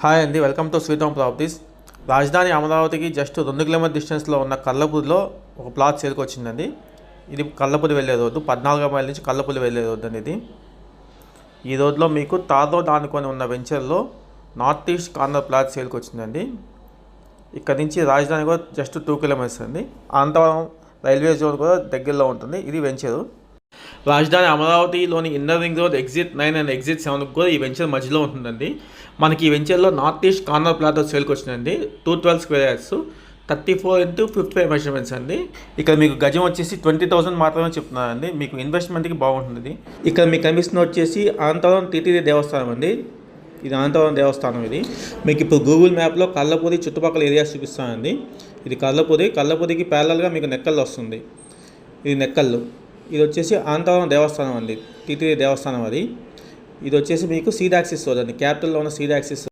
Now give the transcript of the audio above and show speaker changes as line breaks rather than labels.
Hi అండి, welcome to sweet home properties. రాజధాని అమరావతికి జస్ట్ 2 కిలోమీటర్ డిస్టెన్స్లో ఉన్న కల్లపూడిలో ఒక ప్లాట్ సేల్కి వచ్చిందండి. ఇది కల్లపూడి వెళ్ళే రోడ్డు, 14 మైల్ నుంచి కల్లపూడి వెళ్ళే రోడ్డు అండి ఇది. ఈ రోడ్లో మీకు తార్ రోడ్ ఆనుకొని ఉన్న వెంచర్లో నార్త్ ఈస్ట్ కార్నర్ ప్లాట్ సేల్కి వచ్చిందండి. ఇక్కడ నుంచి రాజధాని కూడా జస్ట్ 2 కిలోమీటర్స్ అండి. అనంతవరం రైల్వే జోన్ కూడా దగ్గరలో ఉంటుంది. ఇది వెంచరు. రాజధాని అమరావతిలోని inner ring road exit 9 and exit 7 కూడా ఈ వెంచర్ మధ్యలో ఉంటుందండి. మనకి ఈ వెంచర్లో నార్త్ ఈస్ట్ కార్నర్ ప్లాట్ సేల్కి వచ్చిందండి. 212 స్క్వేర్ యార్డ్స్, 34x55 మెజర్మెంట్స్ అండి. ఇక్కడ మీకు గజం వచ్చేసి 20,000 మాత్రమే చెప్తున్నారండి. మీకు ఇన్వెస్ట్మెంట్కి బాగుంటుంది. ఇక్కడ మీకు కనిపిస్తున్న వచ్చేసి అనంతవరం టీటీడీ దేవస్థానం అండి. ఇది అనంతవరం దేవస్థానం. ఇది మీకు ఇప్పుడు గూగుల్ మ్యాప్లో కల్లపూడి చుట్టుపక్కల ఏరియాస్ చూపిస్తానండి. ఇది కల్లపూడికి ప్యారలల్గా మీకు నెక్కల్లో వస్తుంది. ఇది నెక్కల్లు. ఇది వచ్చేసి అనంతవరం దేవస్థానం అండి, టీటీడీ దేవస్థానం అది. ఇది వచ్చేసి మీకు సీడ్ యాక్సిస్ రోడ్ అండి, క్యాపిటల్లో ఉన్న సీడ్ యాక్సిస్